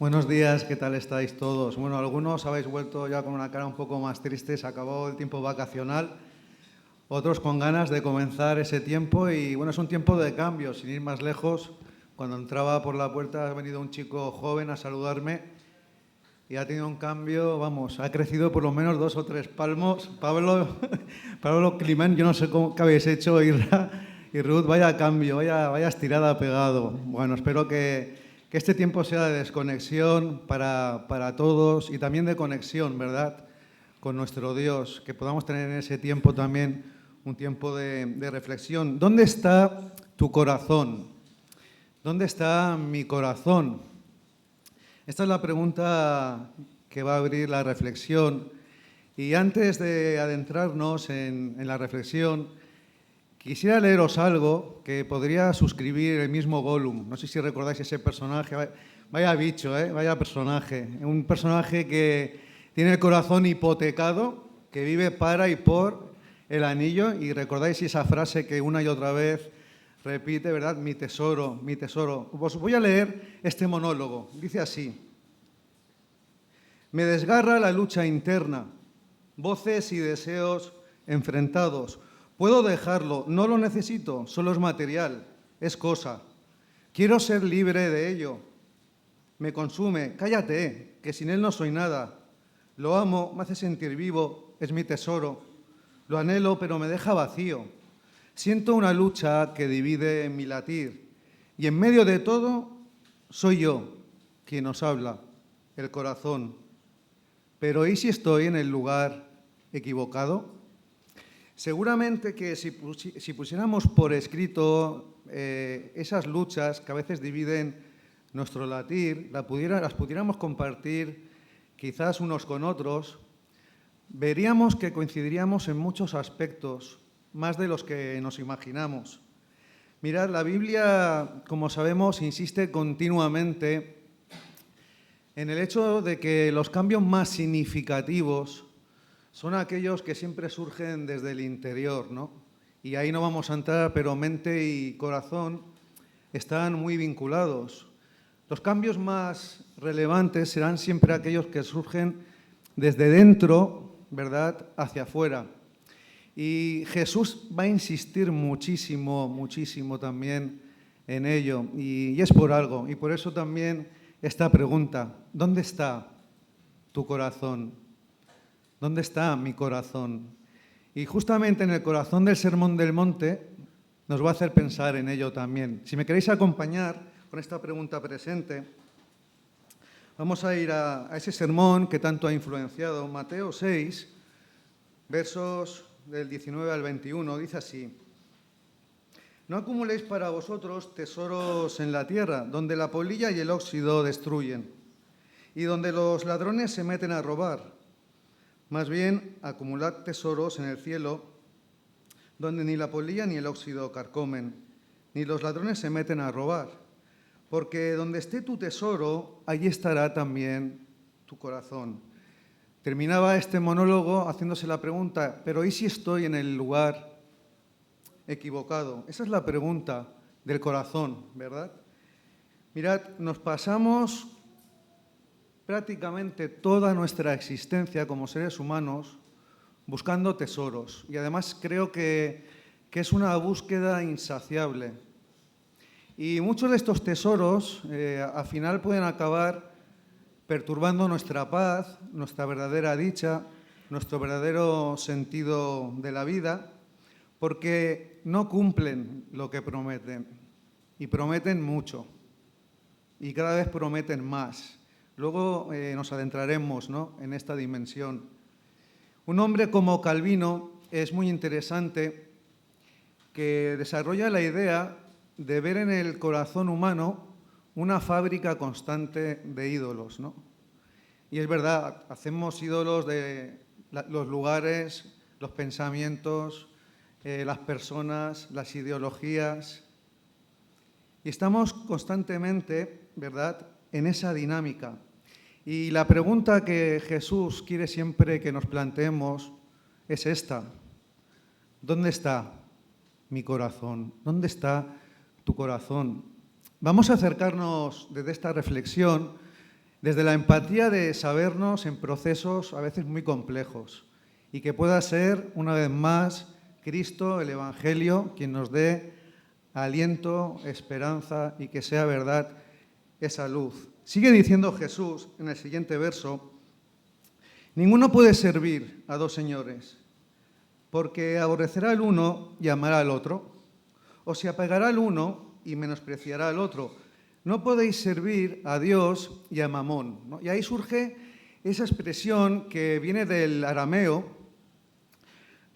Buenos días, ¿qué tal estáis todos? Bueno, algunos habéis vuelto ya con una cara un poco más triste, se acabó el tiempo vacacional, otros con ganas de comenzar ese tiempo y bueno, es un tiempo de cambio, sin ir más lejos. Cuando entraba por la puerta ha venido un chico joven a saludarme y ha tenido un cambio, vamos, ha crecido por lo menos 2 o 3 palmos. Pablo Climent, yo no sé qué habéis hecho, Irra y Ruth, vaya cambio, vaya estirada pegado. Bueno, espero que este tiempo sea de desconexión para todos y también de conexión, ¿verdad?, con nuestro Dios, que podamos tener en ese tiempo también un tiempo de reflexión. ¿Dónde está tu corazón? ¿Dónde está mi corazón? Esta es la pregunta que va a abrir la reflexión. Y antes de adentrarnos en la reflexión, quisiera leeros algo que podría suscribir el mismo Gollum. No sé si recordáis ese personaje. Vaya bicho, vaya personaje. Un personaje que tiene el corazón hipotecado, que vive para y por el anillo. Y recordáis esa frase que una y otra vez repite, ¿verdad? Mi tesoro, mi tesoro. Os voy a leer este monólogo. Dice así: me desgarra la lucha interna, voces y deseos enfrentados. Puedo dejarlo, no lo necesito, solo es material, es cosa. Quiero ser libre de ello. Me consume, cállate, que sin él no soy nada. Lo amo, me hace sentir vivo, es mi tesoro. Lo anhelo, pero me deja vacío. Siento una lucha que divide mi latir. Y en medio de todo, soy yo quien os habla, el corazón. Pero ¿y si estoy en el lugar equivocado? Seguramente que si pusiéramos por escrito esas luchas que a veces dividen nuestro latir, las pudiéramos compartir quizás unos con otros, veríamos que coincidiríamos en muchos aspectos, más de los que nos imaginamos. Mirad, la Biblia, como sabemos, insiste continuamente en el hecho de que los cambios más significativos son aquellos que siempre surgen desde el interior, ¿no? Y ahí no vamos a entrar, pero mente y corazón están muy vinculados. Los cambios más relevantes serán siempre aquellos que surgen desde dentro, ¿verdad?, hacia afuera. Y Jesús va a insistir muchísimo, muchísimo también en ello. Y es por algo. Y por eso también esta pregunta: ¿dónde está tu corazón? ¿Dónde está mi corazón? Y justamente en el corazón del Sermón del Monte nos va a hacer pensar en ello también. Si me queréis acompañar con esta pregunta presente, vamos a ir a ese sermón que tanto ha influenciado. Mateo 6, versos del 19 al 21, dice así: no acumuléis para vosotros tesoros en la tierra, donde la polilla y el óxido destruyen, y donde los ladrones se meten a robar. Más bien, acumulad tesoros en el cielo, donde ni la polilla ni el óxido carcomen, ni los ladrones se meten a robar. Porque donde esté tu tesoro, allí estará también tu corazón. Terminaba este monólogo haciéndose la pregunta: ¿pero y si estoy en el lugar equivocado? Esa es la pregunta del corazón, ¿verdad? Mirad, nos pasamos prácticamente toda nuestra existencia como seres humanos buscando tesoros, y además creo que es una búsqueda insaciable. Y muchos de estos tesoros al final pueden acabar perturbando nuestra paz, nuestra verdadera dicha, nuestro verdadero sentido de la vida, porque no cumplen lo que prometen, y prometen mucho, y cada vez prometen más. Luego nos adentraremos, ¿no?, en esta dimensión. Un hombre como Calvino es muy interesante, que desarrolla la idea de ver en el corazón humano una fábrica constante de ídolos, ¿no? Y es verdad, hacemos ídolos de los lugares, los pensamientos, las personas, las ideologías, y estamos constantemente, ¿verdad?, en esa dinámica. Y la pregunta que Jesús quiere siempre que nos planteemos es esta: ¿dónde está mi corazón? ¿Dónde está tu corazón? Vamos a acercarnos desde esta reflexión desde la empatía de sabernos en procesos a veces muy complejos y que pueda ser, una vez más, Cristo, el Evangelio, quien nos dé aliento, esperanza y que sea verdad esa luz. Sigue diciendo Jesús en el siguiente verso: ninguno puede servir a dos señores, porque aborrecerá al uno y amará al otro, o se apegará al uno y menospreciará al otro. No podéis servir a Dios y a Mamón, ¿no? Y ahí surge esa expresión que viene del arameo,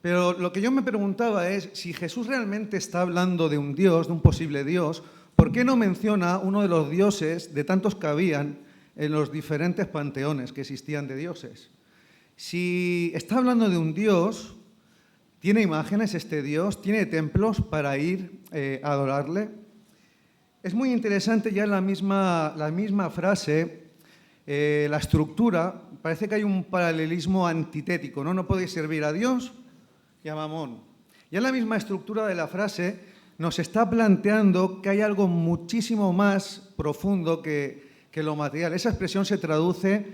pero lo que yo me preguntaba es, si Jesús realmente está hablando de un Dios, de un posible Dios, ¿por qué no menciona uno de los dioses de tantos que habían en los diferentes panteones que existían de dioses? Si está hablando de un Dios, ¿tiene imágenes este Dios? ¿Tiene templos para ir a adorarle? Es muy interesante ya la misma frase, la estructura, parece que hay un paralelismo antitético, ¿no? No podéis servir a Dios y a Mamón. Ya la misma estructura de la frase nos está planteando que hay algo muchísimo más profundo que lo material. Esa expresión se traduce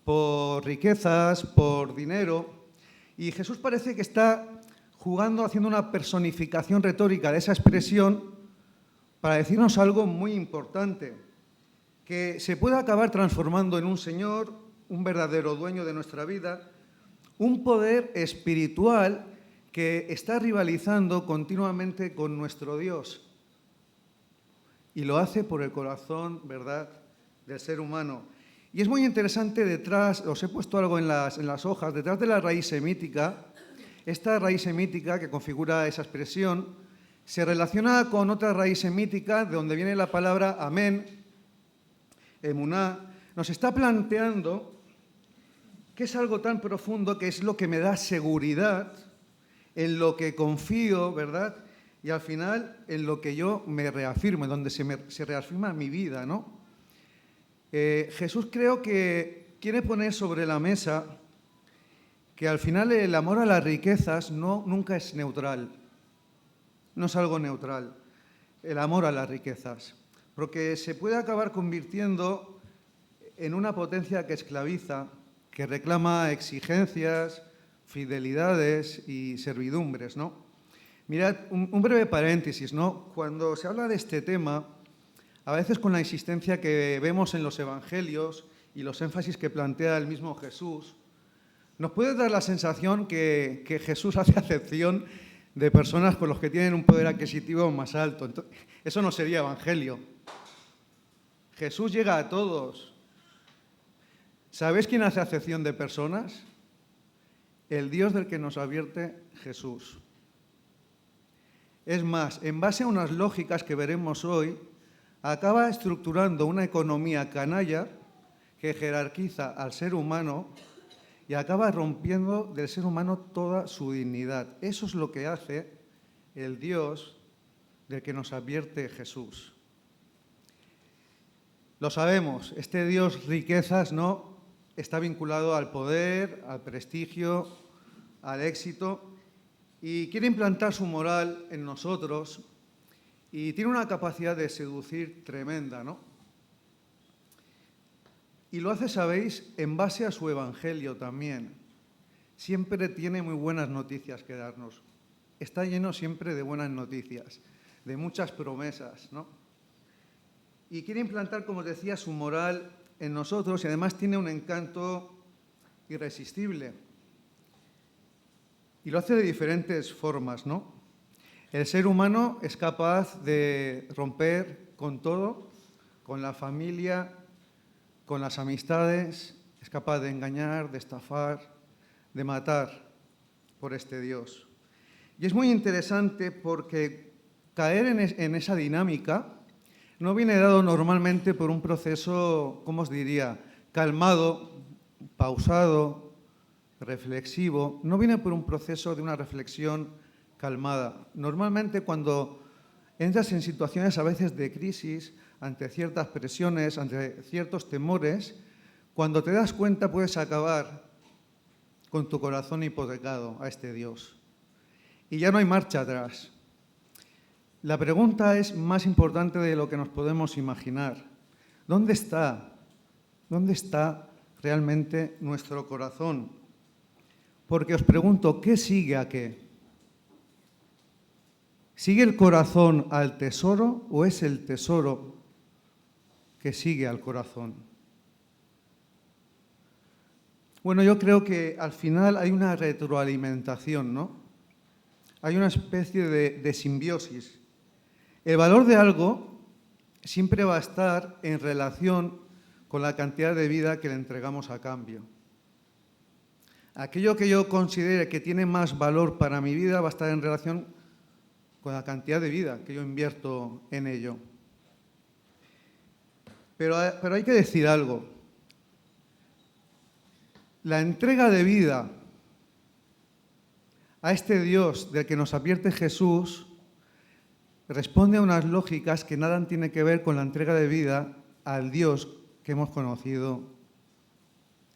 por riquezas, por dinero, y Jesús parece que está jugando, haciendo una personificación retórica de esa expresión para decirnos algo muy importante, que se puede acabar transformando en un Señor, un verdadero dueño de nuestra vida, un poder espiritual que está rivalizando continuamente con nuestro Dios. Y lo hace por el corazón, ¿verdad?, del ser humano. Y es muy interesante detrás, os he puesto algo en las hojas, detrás de la raíz semítica, esta raíz semítica que configura esa expresión, se relaciona con otra raíz semítica de donde viene la palabra amén, emuná. Nos está planteando que es algo tan profundo que es lo que me da seguridad, en lo que confío, ¿verdad? Y al final en lo que yo me reafirmo, en donde se reafirma mi vida, ¿no? Jesús creo que quiere poner sobre la mesa que al final el amor a las riquezas nunca es neutral. No es algo neutral, el amor a las riquezas, porque se puede acabar convirtiendo en una potencia que esclaviza, que reclama exigencias, fidelidades y servidumbres, ¿no? Mirad, un breve paréntesis, ¿no? Cuando se habla de este tema, a veces con la insistencia que vemos en los evangelios y los énfasis que plantea el mismo Jesús, nos puede dar la sensación que Jesús hace acepción de personas con los que tienen un poder adquisitivo más alto. Entonces, eso no sería evangelio. Jesús llega a todos. ¿Sabéis quién hace acepción de personas? El Dios del que nos advierte Jesús. Es más, en base a unas lógicas que veremos hoy, acaba estructurando una economía canalla que jerarquiza al ser humano y acaba rompiendo del ser humano toda su dignidad. Eso es lo que hace el Dios del que nos advierte Jesús. Lo sabemos, este Dios riquezas no está vinculado al poder, al prestigio, al éxito y quiere implantar su moral en nosotros y tiene una capacidad de seducir tremenda, ¿no? Y lo hace, sabéis, en base a su evangelio también. Siempre tiene muy buenas noticias que darnos. Está lleno siempre de buenas noticias, de muchas promesas, ¿no? Y quiere implantar, como os decía, su moral en nosotros y además tiene un encanto irresistible. Y lo hace de diferentes formas, ¿no? El ser humano es capaz de romper con todo, con la familia, con las amistades, es capaz de engañar, de estafar, de matar por este Dios. Y es muy interesante porque caer en esa dinámica no viene dado normalmente por un proceso, ¿cómo os diría?, calmado, pausado, reflexivo. No viene por un proceso de una reflexión calmada. Normalmente cuando entras en situaciones a veces de crisis, ante ciertas presiones, ante ciertos temores, cuando te das cuenta puedes acabar con tu corazón hipotecado a este Dios. Y ya no hay marcha atrás. La pregunta es más importante de lo que nos podemos imaginar. ¿Dónde está ¿Dónde está realmente nuestro corazón? Porque os pregunto, ¿qué sigue a qué? ¿Sigue el corazón al tesoro o es el tesoro que sigue al corazón? Bueno, yo creo que al final hay una retroalimentación, ¿no? Hay una especie de simbiosis. El valor de algo siempre va a estar en relación con la cantidad de vida que le entregamos a cambio. Aquello que yo considere que tiene más valor para mi vida va a estar en relación con la cantidad de vida que yo invierto en ello. Pero hay que decir algo. La entrega de vida a este Dios del que nos advierte Jesús responde a unas lógicas que nada tienen que ver con la entrega de vida al Dios que hemos conocido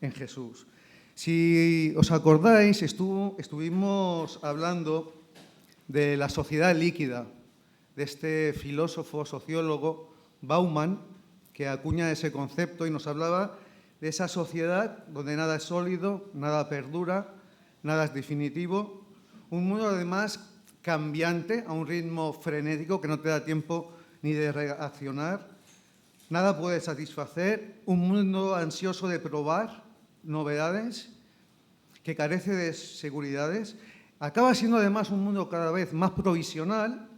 en Jesús. Si os acordáis, estuvimos hablando de la sociedad líquida, de este filósofo, sociólogo, Bauman, que acuña ese concepto y nos hablaba de esa sociedad donde nada es sólido, nada perdura, nada es definitivo, un mundo además cambiante a un ritmo frenético que no te da tiempo ni de reaccionar, nada puede satisfacer, un mundo ansioso de probar novedades, que carece de seguridades, acaba siendo además un mundo cada vez más provisional,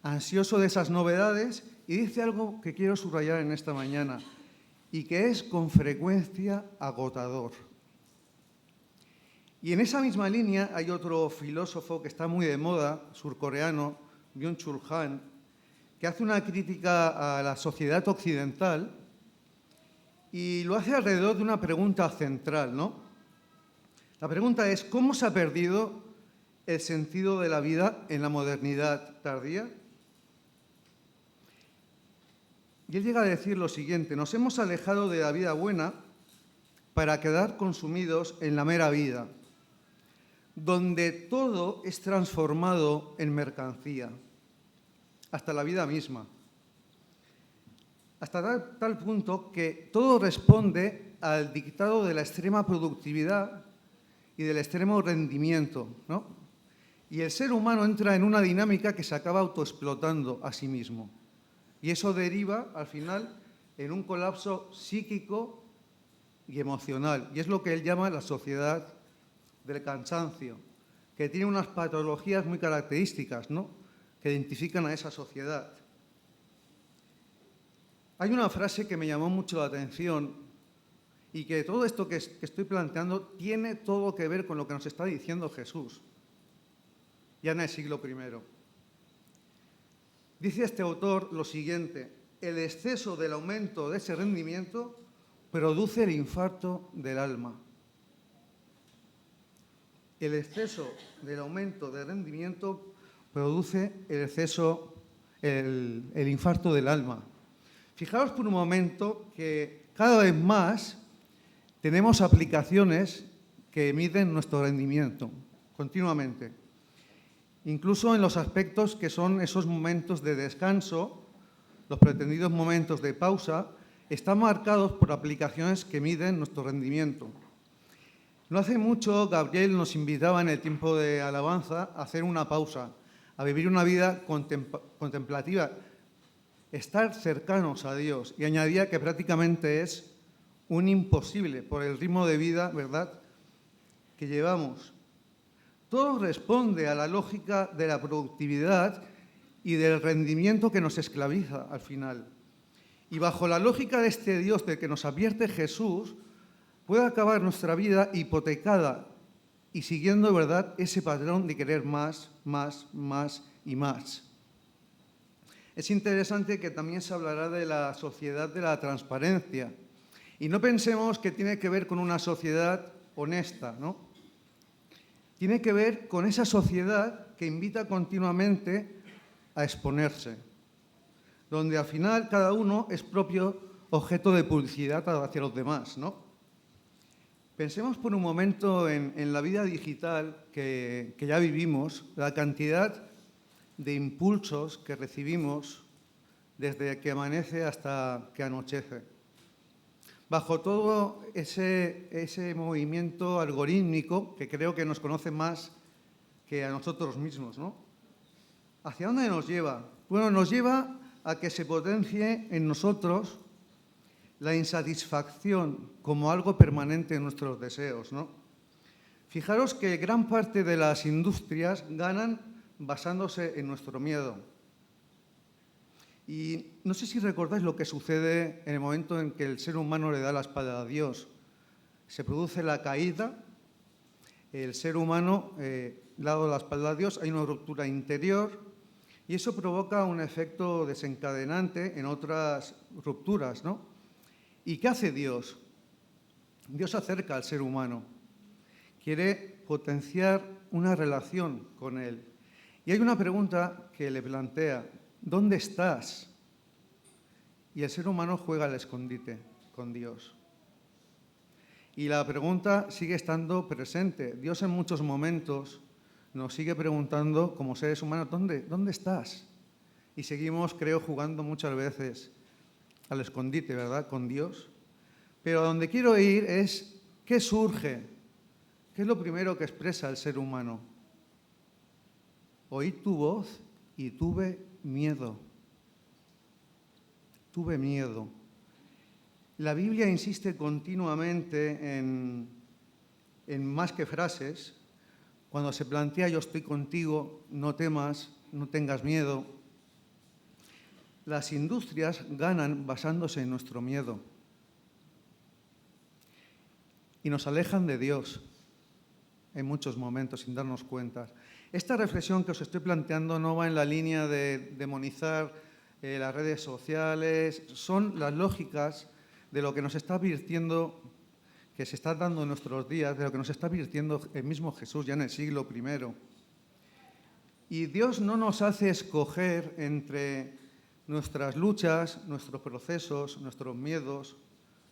ansioso de esas novedades, y dice algo que quiero subrayar en esta mañana, y que es con frecuencia agotador. Y en esa misma línea hay otro filósofo que está muy de moda, surcoreano, Byung-Chul Han, que hace una crítica a la sociedad occidental y lo hace alrededor de una pregunta central, ¿no? La pregunta es, ¿cómo se ha perdido el sentido de la vida en la modernidad tardía? Y él llega a decir lo siguiente, nos hemos alejado de la vida buena para quedar consumidos en la mera vida, donde todo es transformado en mercancía, hasta la vida misma. Hasta tal punto que todo responde al dictado de la extrema productividad y del extremo rendimiento, ¿no? Y el ser humano entra en una dinámica que se acaba autoexplotando a sí mismo. Y eso deriva, al final, en un colapso psíquico y emocional. Y es lo que él llama la sociedad del cansancio, que tiene unas patologías muy características, ¿no?, que identifican a esa sociedad. Hay una frase que me llamó mucho la atención y que todo esto que estoy planteando tiene todo que ver con lo que nos está diciendo Jesús, ya en el siglo I. Dice este autor lo siguiente, el exceso del aumento de ese rendimiento produce el infarto del alma. El exceso del aumento de rendimiento produce el infarto del alma. Fijaos por un momento que cada vez más tenemos aplicaciones que miden nuestro rendimiento continuamente. Incluso en los aspectos que son esos momentos de descanso, los pretendidos momentos de pausa, están marcados por aplicaciones que miden nuestro rendimiento. No hace mucho, Gabriel nos invitaba en el tiempo de alabanza a hacer una pausa, a vivir una vida contemplativa, estar cercanos a Dios. Y añadía que prácticamente es un imposible por el ritmo de vida, ¿verdad?, que llevamos. Todo responde a la lógica de la productividad y del rendimiento que nos esclaviza al final. Y bajo la lógica de este Dios del que nos advierte Jesús, puede acabar nuestra vida hipotecada y siguiendo, ¿verdad?, ese patrón de querer más, más, más y más. Es interesante que también se hablará de la sociedad de la transparencia. Y no pensemos que tiene que ver con una sociedad honesta, ¿no? Tiene que ver con esa sociedad que invita continuamente a exponerse, donde al final cada uno es propio objeto de publicidad hacia los demás, ¿no? Pensemos por un momento en la vida digital que ya vivimos, la cantidad de impulsos que recibimos desde que amanece hasta que anochece. bajo todo ese movimiento algorítmico que creo que nos conoce más que a nosotros mismos, ¿no? ¿Hacia dónde nos lleva? Bueno, nos lleva a que se potencie en nosotros la insatisfacción como algo permanente en nuestros deseos, ¿no? Fijaros que gran parte de las industrias ganan basándose en nuestro miedo. Y no sé si recordáis lo que sucede en el momento en que el ser humano le da la espalda a Dios. Se produce la caída, el ser humano le ha dado la espalda a Dios, hay una ruptura interior y eso provoca un efecto desencadenante en otras rupturas, ¿no? ¿Y qué hace Dios? Dios acerca al ser humano, quiere potenciar una relación con él. Y hay una pregunta que le plantea: ¿dónde estás? Y el ser humano juega al escondite con Dios. Y la pregunta sigue estando presente. Dios en muchos momentos nos sigue preguntando como seres humanos: ¿dónde estás? Y seguimos, creo, jugando muchas veces al escondite, ¿verdad?, con Dios. Pero a donde quiero ir es: ¿qué surge? ¿Qué es lo primero que expresa el ser humano? Oí tu voz y tuve miedo. Tuve miedo. La Biblia insiste continuamente en más que frases. Cuando se plantea yo estoy contigo, no temas, no tengas miedo. Las industrias ganan basándose en nuestro miedo y nos alejan de Dios en muchos momentos sin darnos cuenta. Esta reflexión que os estoy planteando no va en la línea de demonizar las redes sociales, son las lógicas de lo que nos está advirtiendo, que se está dando en nuestros días, de lo que nos está advirtiendo el mismo Jesús ya en el siglo I. Y Dios no nos hace escoger entre nuestras luchas, nuestros procesos, nuestros miedos,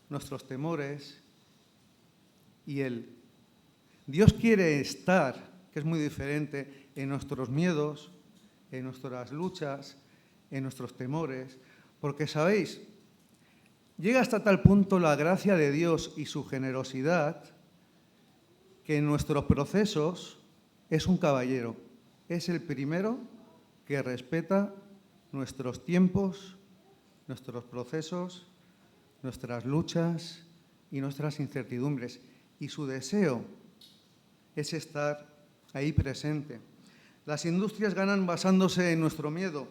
nuestros temores y Él. Dios quiere estar, que es muy diferente, en nuestros miedos, en nuestras luchas, en nuestros temores, porque, ¿sabéis?, llega hasta tal punto la gracia de Dios y su generosidad que en nuestros procesos es un caballero, es el primero que respeta nuestros tiempos, nuestros procesos, nuestras luchas y nuestras incertidumbres. Y su deseo es estar ahí presente. Las industrias ganan basándose en nuestro miedo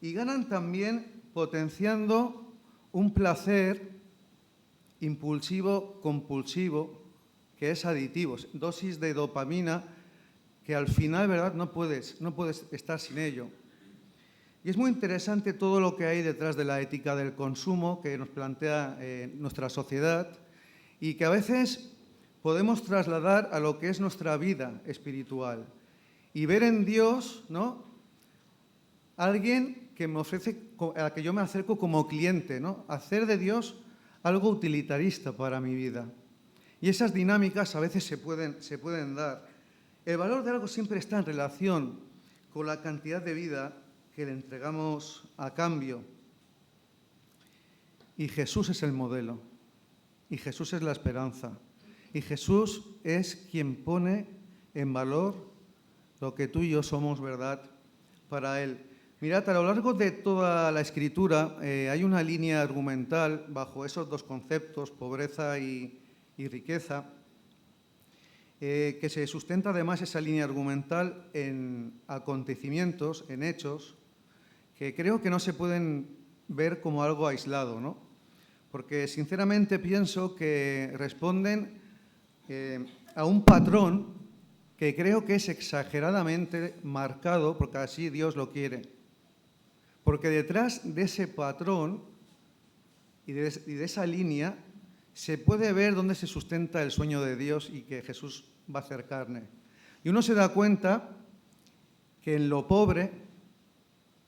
y ganan también potenciando un placer impulsivo, compulsivo, que es aditivo, dosis de dopamina que al final, ¿verdad?, no puedes estar sin ello. Y es muy interesante todo lo que hay detrás de la ética del consumo que nos plantea nuestra sociedad y que a veces podemos trasladar a lo que es nuestra vida espiritual y ver en Dios, ¿no?, alguien que me ofrece, a que yo me acerco como cliente, ¿no?, hacer de Dios algo utilitarista para mi vida. Y esas dinámicas a veces se pueden dar. El valor de algo siempre está en relación con la cantidad de vida que le entregamos a cambio. Y Jesús es el modelo, y Jesús es la esperanza, y Jesús es quien pone en valor lo que tú y yo somos, ¿verdad?, para Él. Mirad, a lo largo de toda la Escritura hay una línea argumental bajo esos dos conceptos, pobreza y riqueza, que se sustenta además esa línea argumental en acontecimientos, en hechos, que creo que no se pueden ver como algo aislado, ¿no? Porque sinceramente pienso que responden a un patrón que creo que es exageradamente marcado, porque así Dios lo quiere. Porque detrás de ese patrón y de esa línea se puede ver dónde se sustenta el sueño de Dios y que Jesús va a hacer carne. Y uno se da cuenta que en lo pobre,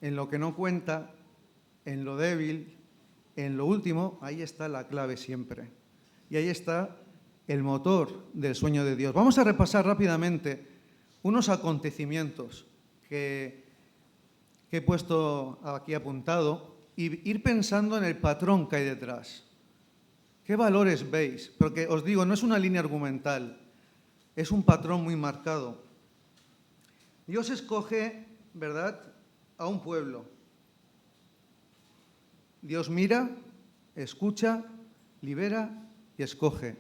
en lo que no cuenta, en lo débil, en lo último, ahí está la clave siempre. Y ahí está el motor del sueño de Dios. Vamos a repasar rápidamente unos acontecimientos que he puesto aquí apuntado y ir pensando en el patrón que hay detrás. ¿Qué valores veis? Porque os digo, no es una línea argumental, es un patrón muy marcado. Dios escoge, ¿verdad?, a un pueblo. Dios mira, escucha, libera y escoge.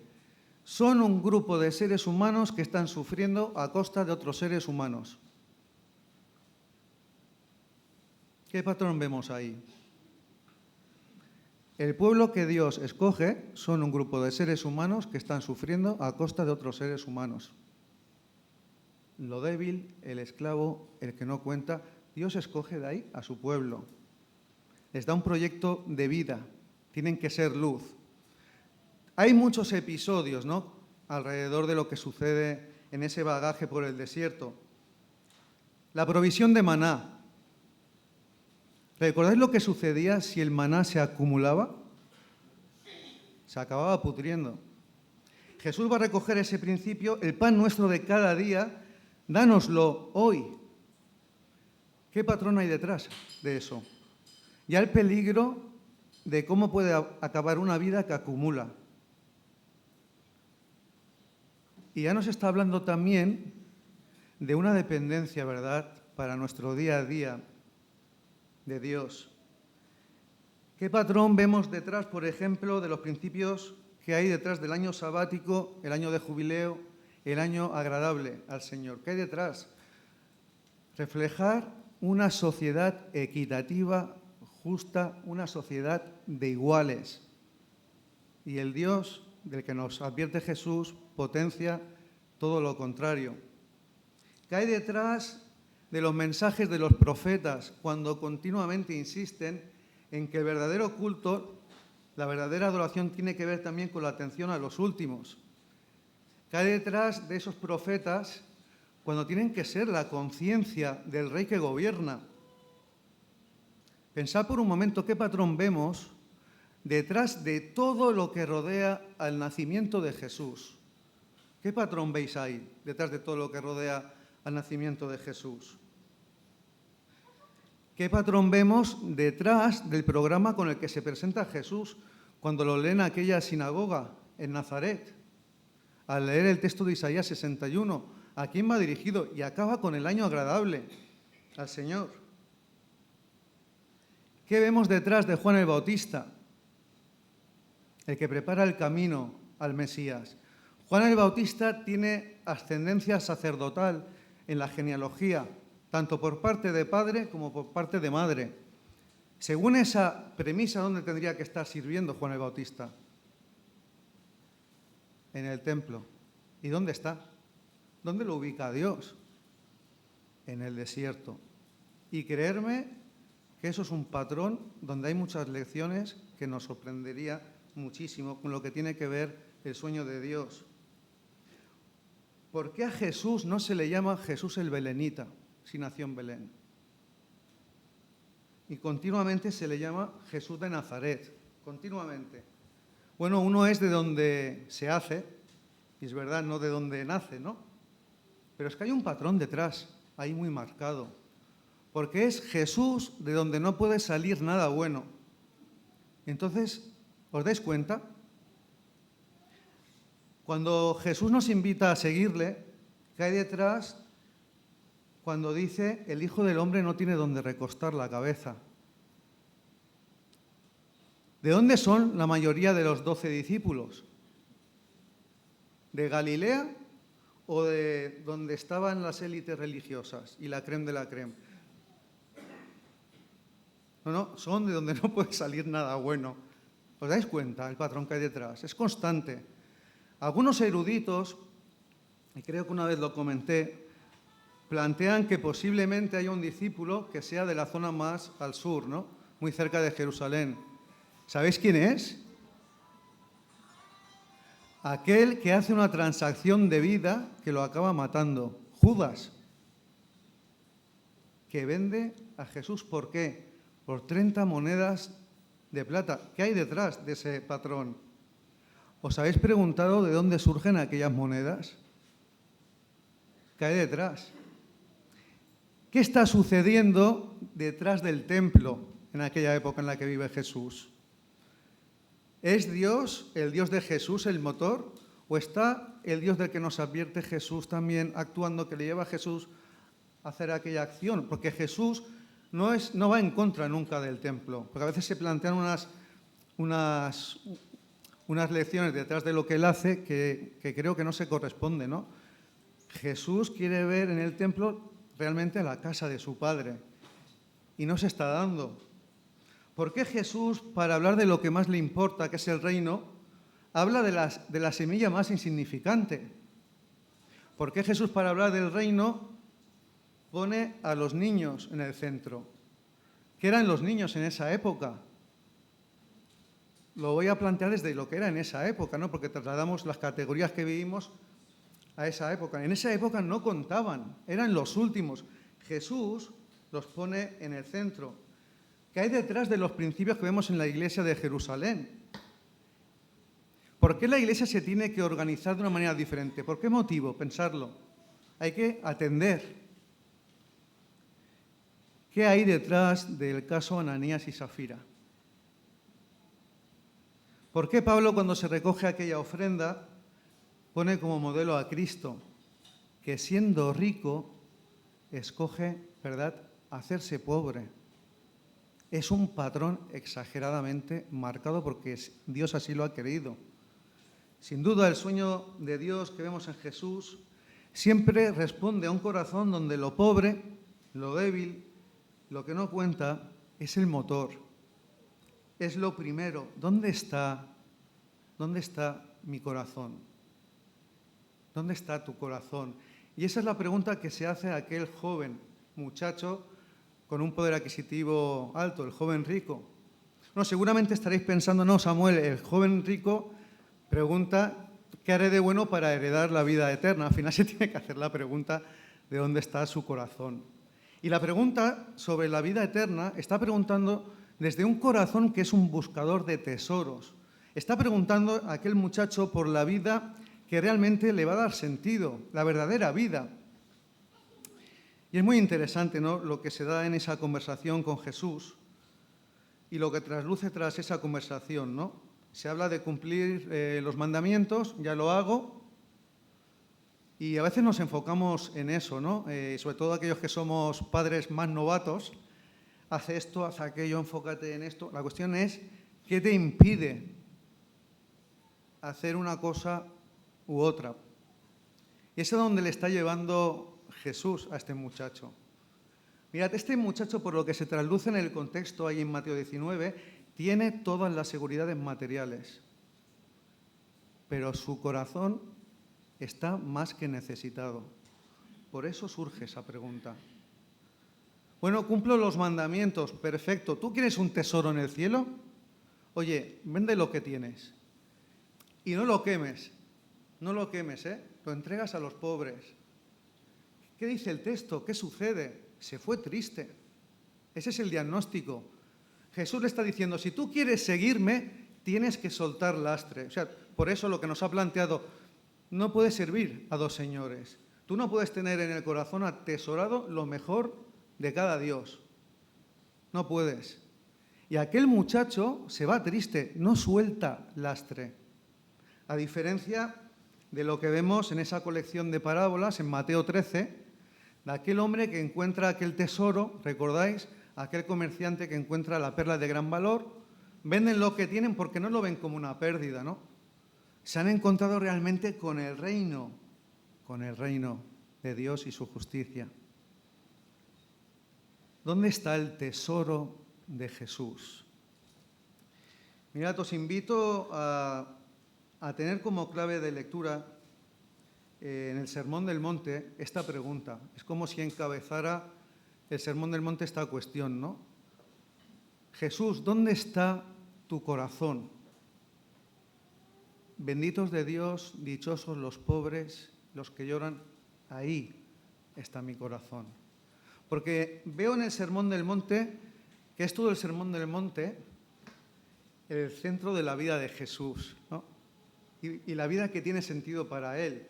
Son un grupo de seres humanos que están sufriendo a costa de otros seres humanos. ¿Qué patrón vemos ahí? El pueblo que Dios escoge son un grupo de seres humanos que están sufriendo a costa de otros seres humanos. Lo débil, el esclavo, el que no cuenta, Dios escoge de ahí a su pueblo. Les da un proyecto de vida, tienen que ser luz. Hay muchos episodios, ¿no?, alrededor de lo que sucede en ese bagaje por el desierto. La provisión de maná. ¿Recordáis lo que sucedía si el maná se acumulaba? Se acababa pudriendo. Jesús va a recoger ese principio, el pan nuestro de cada día, dánoslo hoy. ¿Qué patrón hay detrás de eso? Ya el peligro de cómo puede acabar una vida que acumula. Y ya nos está hablando también de una dependencia, ¿verdad?, para nuestro día a día de Dios. ¿Qué patrón vemos detrás, por ejemplo, de los principios que hay detrás del año sabático, el año de jubileo, el año agradable al Señor? ¿Qué hay detrás? Reflejar una sociedad equitativa, justa, una sociedad de iguales. Y el Dios del que nos advierte Jesús potencia todo lo contrario. ¿Qué hay detrás de los mensajes de los profetas cuando continuamente insisten en que el verdadero culto, la verdadera adoración tiene que ver también con la atención a los últimos? ¿Qué hay detrás de esos profetas cuando tienen que ser la conciencia del rey que gobierna? Pensad por un momento qué patrón vemos detrás de todo lo que rodea al nacimiento de Jesús. ¿Qué patrón veis ahí detrás de todo lo que rodea al nacimiento de Jesús? ¿Qué patrón vemos detrás del programa con el que se presenta Jesús cuando lo leen en aquella sinagoga en Nazaret? Al leer el texto de Isaías 61, ¿a quién va dirigido? Y acaba con el año agradable al Señor. ¿Qué vemos detrás de Juan el Bautista? El que prepara el camino al Mesías. Juan el Bautista tiene ascendencia sacerdotal en la genealogía, tanto por parte de padre como por parte de madre. Según esa premisa, ¿dónde tendría que estar sirviendo Juan el Bautista? En el templo. ¿Y dónde está? ¿Dónde lo ubica Dios? En el desierto. Y creerme que eso es un patrón donde hay muchas lecciones que nos sorprendería muchísimo con lo que tiene que ver el sueño de Dios. ¿Por qué a Jesús no se le llama Jesús el Belenita, si nació en Belén? Y continuamente se le llama Jesús de Nazaret, continuamente. Bueno, uno es de donde se hace, y es verdad, no de donde nace, ¿no? Pero es que hay un patrón detrás, ahí muy marcado. Porque es Jesús de donde no puede salir nada bueno. Entonces, ¿os dais cuenta? Cuando Jesús nos invita a seguirle, ¿qué hay detrás cuando dice el Hijo del Hombre no tiene donde recostar la cabeza? ¿De dónde son la mayoría de los 12 discípulos? ¿De Galilea o de donde estaban las élites religiosas y la crème de la crème? No, son de donde no puede salir nada bueno. ¿Os dais cuenta el patrón que hay detrás? Es constante. Algunos eruditos, y creo que una vez lo comenté, plantean que posiblemente haya un discípulo que sea de la zona más al sur, ¿no?, muy cerca de Jerusalén. ¿Sabéis quién es? Aquel que hace una transacción de vida que lo acaba matando, Judas, que vende a Jesús. ¿Por qué? Por 30 monedas de plata. ¿Qué hay detrás de ese patrón? ¿Os habéis preguntado de dónde surgen aquellas monedas? ¿Qué hay detrás? ¿Qué está sucediendo detrás del templo en aquella época en la que vive Jesús? ¿Es Dios, el Dios de Jesús, el motor? ¿O está el Dios del que nos advierte Jesús también actuando, que le lleva a Jesús a hacer aquella acción? Porque Jesús no va en contra nunca del templo, porque a veces se plantean unas lecciones detrás de lo que él hace que creo que no se corresponde, ¿no? Jesús quiere ver en el templo realmente la casa de su Padre y no se está dando. ¿Por qué Jesús, para hablar de lo que más le importa, que es el reino, habla de la semilla más insignificante? ¿Por qué Jesús, para hablar del reino, pone a los niños en el centro? ¿Qué eran los niños en esa época? Lo voy a plantear desde lo que era en esa época, ¿no? Porque trasladamos las categorías que vivimos a esa época. En esa época no contaban, eran los últimos. Jesús los pone en el centro. ¿Qué hay detrás de los principios que vemos en la iglesia de Jerusalén? ¿Por qué la iglesia se tiene que organizar de una manera diferente? ¿Por qué motivo? Pensarlo. Hay que atender. ¿Qué hay detrás del caso Ananías y Safira? ¿Por qué Pablo, cuando se recoge aquella ofrenda, pone como modelo a Cristo, que siendo rico, escoge, ¿verdad?, hacerse pobre? Es un patrón exageradamente marcado porque Dios así lo ha querido. Sin duda, el sueño de Dios que vemos en Jesús siempre responde a un corazón donde lo pobre, lo débil, lo que no cuenta, es el motor. Es lo primero. ¿Dónde está mi corazón? ¿Dónde está tu corazón? Y esa es la pregunta que se hace a aquel joven muchacho con un poder adquisitivo alto, el joven rico. No, seguramente estaréis pensando, no, Samuel, el joven rico pregunta, ¿qué haré de bueno para heredar la vida eterna? Al final se tiene que hacer la pregunta de dónde está su corazón. Y la pregunta sobre la vida eterna está preguntando desde un corazón que es un buscador de tesoros. Está preguntando a aquel muchacho por la vida que realmente le va a dar sentido, la verdadera vida. Y es muy interesante, ¿no?, lo que se da en esa conversación con Jesús y lo que trasluce tras esa conversación, ¿no? Se habla de cumplir los mandamientos, ya lo hago, y a veces nos enfocamos en eso, ¿no? Sobre todo aquellos que somos padres más novatos, haz esto, haz aquello, enfócate en esto. La cuestión es, ¿qué te impide hacer una cosa u otra? Y es a donde le está llevando Jesús a este muchacho. Mirad, este muchacho, por lo que se trasluce en el contexto ahí en Mateo 19, tiene todas las seguridades materiales, pero su corazón está más que necesitado. Por eso surge esa pregunta. Bueno, cumplo los mandamientos, perfecto. ¿Tú quieres un tesoro en el cielo? Oye, vende lo que tienes y no lo quemes, lo entregas a los pobres. ¿Qué dice el texto? ¿Qué sucede? Se fue triste. Ese es el diagnóstico. Jesús le está diciendo, si tú quieres seguirme, tienes que soltar lastre. O sea, por eso lo que nos ha planteado, no puedes servir a dos señores. Tú no puedes tener en el corazón atesorado lo mejor de cada Dios. No puedes. Y aquel muchacho se va triste, no suelta lastre. A diferencia de lo que vemos en esa colección de parábolas en Mateo 13, de aquel hombre que encuentra aquel tesoro, ¿recordáis? Aquel comerciante que encuentra la perla de gran valor, venden lo que tienen porque no lo ven como una pérdida, ¿no? Se han encontrado realmente con el reino de Dios y su justicia. ¿Dónde está el tesoro de Jesús? Mirad, os invito a tener como clave de lectura en el Sermón del Monte esta pregunta. Es como si encabezara el Sermón del Monte esta cuestión, ¿no? Jesús, ¿dónde está tu corazón? Benditos de Dios, dichosos los pobres, los que lloran, ahí está mi corazón. Porque veo en el Sermón del Monte, que es todo el Sermón del Monte, el centro de la vida de Jesús, ¿no? Y la vida que tiene sentido para Él.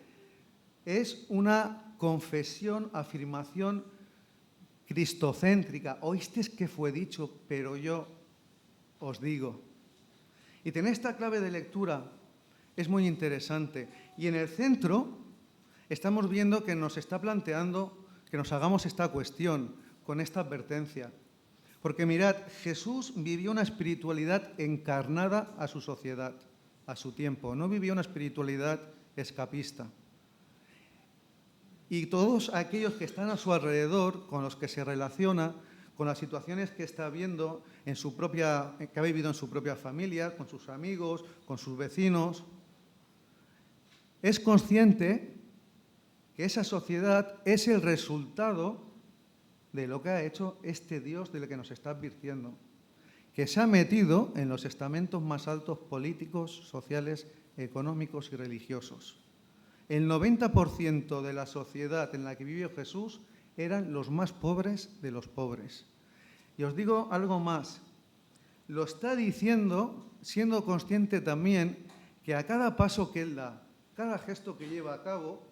Es una confesión, afirmación cristocéntrica. Oísteis que fue dicho, pero yo os digo. Y tener esta clave de lectura es muy interesante. Y en el centro estamos viendo que nos está planteando que nos hagamos esta cuestión con esta advertencia. Porque mirad, Jesús vivió una espiritualidad encarnada a su sociedad, a su tiempo. No vivió una espiritualidad escapista. Y todos aquellos que están a su alrededor, con los que se relaciona, con las situaciones que está viendo que ha vivido en su propia familia, con sus amigos, con sus vecinos, es consciente que esa sociedad es el resultado de lo que ha hecho este Dios del que nos está advirtiendo, que se ha metido en los estamentos más altos políticos, sociales, económicos y religiosos. El 90% de la sociedad en la que vivió Jesús eran los más pobres de los pobres. Y os digo algo más. Lo está diciendo siendo consciente también que a cada paso que Él da, cada gesto que lleva a cabo,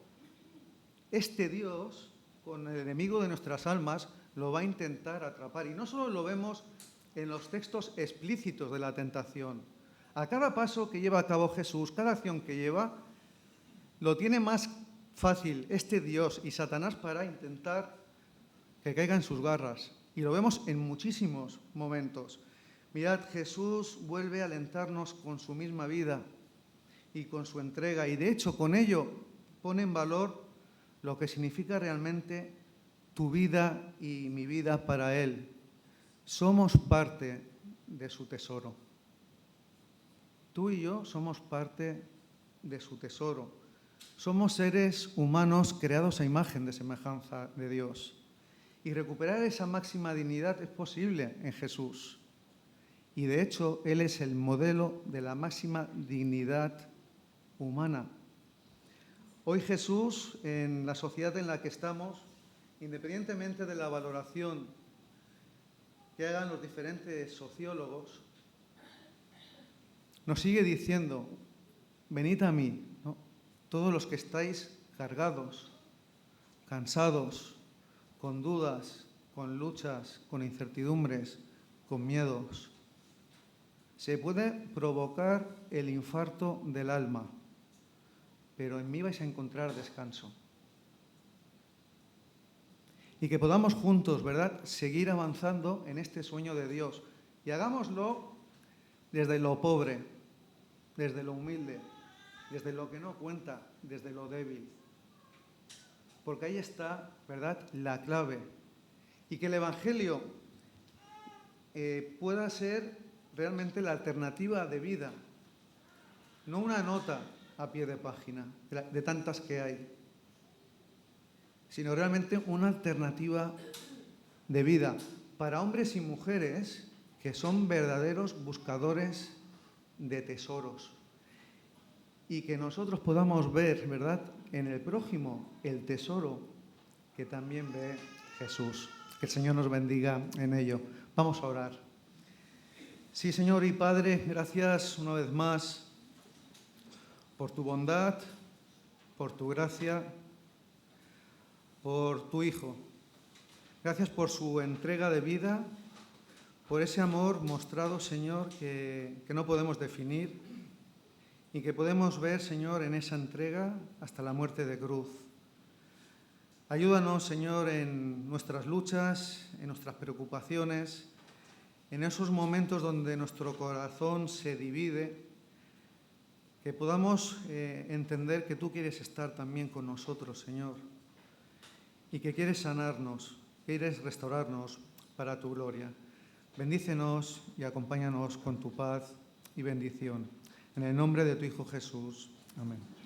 este Dios, con el enemigo de nuestras almas, lo va a intentar atrapar. Y no solo lo vemos en los textos explícitos de la tentación. A cada paso que lleva a cabo Jesús, cada acción que lleva, lo tiene más fácil este Dios y Satanás para intentar que caiga en sus garras. Y lo vemos en muchísimos momentos. Mirad, Jesús vuelve a alentarnos con su misma vida y con su entrega. Y de hecho, con ello pone en valor lo que significa realmente tu vida y mi vida para Él. Somos parte de su tesoro. Tú y yo somos parte de su tesoro. Somos seres humanos creados a imagen de semejanza de Dios. Y recuperar esa máxima dignidad es posible en Jesús. Y de hecho, Él es el modelo de la máxima dignidad humana. Hoy Jesús, en la sociedad en la que estamos, independientemente de la valoración que hagan los diferentes sociólogos, nos sigue diciendo, venid a mí, ¿no? Todos los que estáis cargados, cansados, con dudas, con luchas, con incertidumbres, con miedos. Se puede provocar el infarto del alma, pero en mí vais a encontrar descanso. Y que podamos juntos, ¿verdad?, seguir avanzando en este sueño de Dios. Y hagámoslo desde lo pobre, desde lo humilde, desde lo que no cuenta, desde lo débil. Porque ahí está, ¿verdad?, la clave. Y que el Evangelio pueda ser realmente la alternativa de vida, no una nota a pie de página, de tantas que hay, sino realmente una alternativa de vida para hombres y mujeres que son verdaderos buscadores de tesoros. Y que nosotros podamos ver, ¿verdad?, en el prójimo el tesoro que también ve Jesús. Que el Señor nos bendiga en ello. Vamos a orar. Sí, Señor y Padre, gracias una vez más por tu bondad, por tu gracia, por tu Hijo. Gracias por su entrega de vida, por ese amor mostrado, Señor, que no podemos definir y que podemos ver, Señor, en esa entrega hasta la muerte de cruz. Ayúdanos, Señor, en nuestras luchas, en nuestras preocupaciones, en esos momentos donde nuestro corazón se divide, que podamos entender que tú quieres estar también con nosotros, Señor, y que quieres sanarnos, quieres restaurarnos para tu gloria. Bendícenos y acompáñanos con tu paz y bendición. En el nombre de tu Hijo Jesús. Amén.